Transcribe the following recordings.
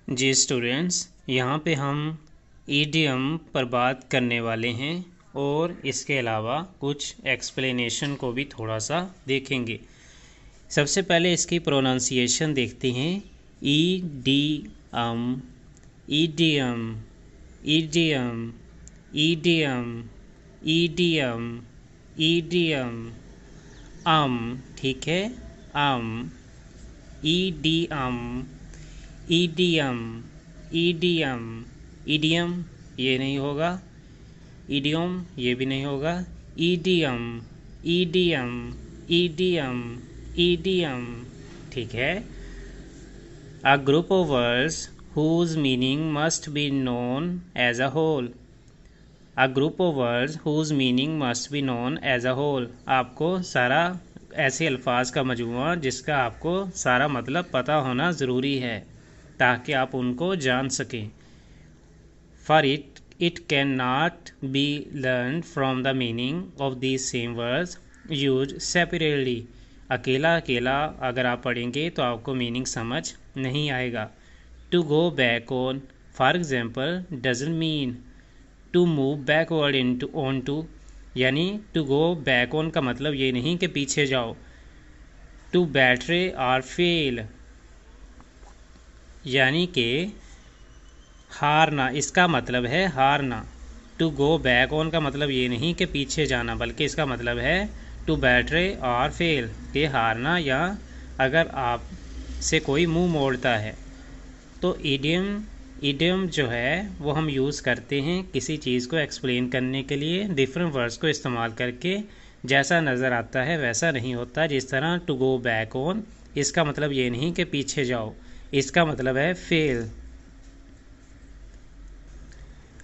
जी students, यहाँ पे हम ईडियम पर बात करने वाले हैं और इसके अलावा कुछ एक्सप्लेनेशन को भी थोड़ा सा देखेंगे। सबसे पहले इसकी प्रोनाउंसिएशन देखते हैं। Idiom, idiom, idiom, idiom, idiom, idiom. ठीक है। ईडियम, ईडियम, ईडियम, ईडियम ये नहीं होगा, ईडियम ये भी नहीं होगा, ईडियम, ईडियम, ईडियम, ईडियम। ठीक है। A group of words whose meaning must be known as a whole. A group of words whose meaning must be known as a whole. आपको सारा ऐसे अल्फाज का मजमूआ जिसका आपको सारा मतलब पता होना ज़रूरी है ताकि आप उनको जान सकें। For it cannot be learned from the meaning of these same words used separately. अकेला अकेला अगर आप पढ़ेंगे तो आपको मीनिंग समझ नहीं आएगा। To go back on, for example, doesn't mean to move backward into onto, यानी to go back on का मतलब ये नहीं कि पीछे जाओ। To betray or fail, यानी कि हारना, इसका मतलब है हारना। टू गो बैक ऑन का मतलब ये नहीं कि पीछे जाना, बल्कि इसका मतलब है टू बैटरे और फेल, कि हारना या अगर आप से कोई मुंह मोड़ता है। तो इडियम जो है वो हम यूज़ करते हैं किसी चीज़ को एक्सप्लेन करने के लिए डिफरेंट वर्ड्स को इस्तेमाल करके। जैसा नज़र आता है वैसा नहीं होता। जिस तरह टू गो बैक ऑन, इसका मतलब ये नहीं कि पीछे जाओ, इसका मतलब है फेल।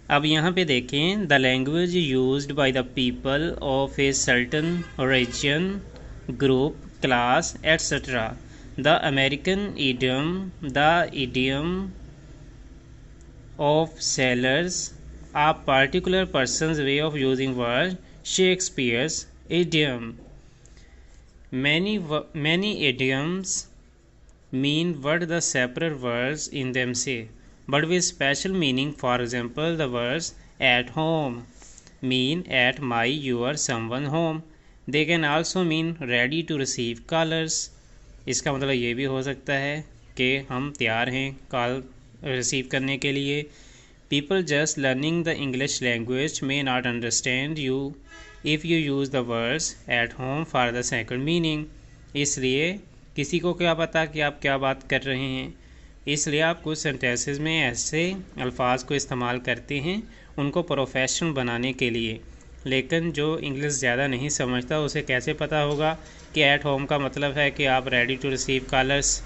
अब यहाँ पे देखें, the language used by the people of a certain region, group, class etcetera. The American idiom, the idiom of sailors, a particular person's way of using words, Shakespeare's idiom. Many idioms mean what the separate words in them say, but with special meaning. For example, the words at home mean at my, your, someone home. They can also mean ready to receive callers. इसका मतलब ये भी हो सकता है कि हम तैयार हैं कॉल रिसीव करने के लिए। People just learning the English language may not understand you if you use the words at home for the second meaning. इसलिए किसी को क्या पता कि आप क्या बात कर रहे हैं, इसलिए आप कुछ सेंटेंसेस में ऐसे अल्फाज को इस्तेमाल करते हैं उनको प्रोफेशनल बनाने के लिए। लेकिन जो इंग्लिश ज़्यादा नहीं समझता उसे कैसे पता होगा कि एट होम का मतलब है कि आप ready to receive callers.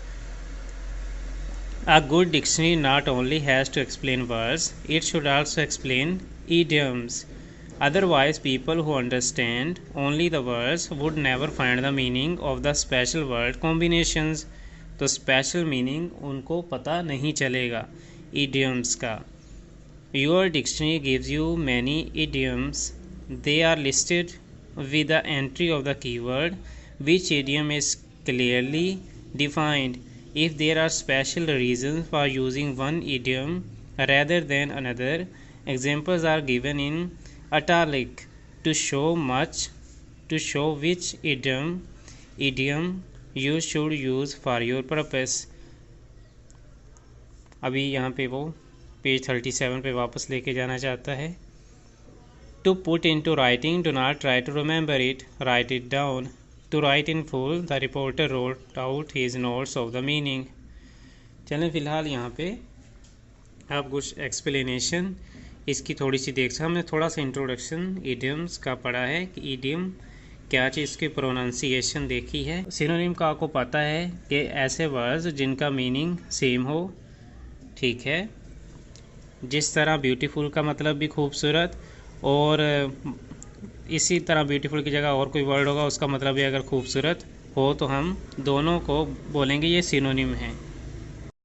A good dictionary not only has to explain words, it should also explain idioms. Otherwise, people who understand only the words would never find the meaning of the special word combinations. तो special meaning उनको पता नहीं चलेगा idioms का। Your dictionary gives you many idioms. They are listed with the entry of the keyword, which idiom is clearly defined. If there are special reasons for using one idiom rather than another, examples are given in italic to show which idiom you should use for your purpose. अभी यहाँ पे वो page 37 पे वापस लेके जाना चाहता है। To put into writing, do not try to remember it, write it down. To write in full, the reporter wrote out his notes of the meaning. चलें फ़िलहाल यहाँ पे आप कुछ एक्सप्लेनेशन इसकी थोड़ी सी देख सकते। हमने थोड़ा सा इंट्रोडक्शन इडियम्स का पढ़ा है कि इडियम क्या चीज़, इसकी प्रोनाउंसिएशन देखी है। सिनोनिम का आपको पता है कि ऐसे वर्ड्स जिनका मीनिंग सेम हो। ठीक है। जिस तरह ब्यूटीफुल का मतलब भी खूबसूरत, और इसी तरह ब्यूटीफुल की जगह और कोई वर्ड होगा उसका मतलब भी अगर खूबसूरत हो तो हम दोनों को बोलेंगे ये सिनोनिम है।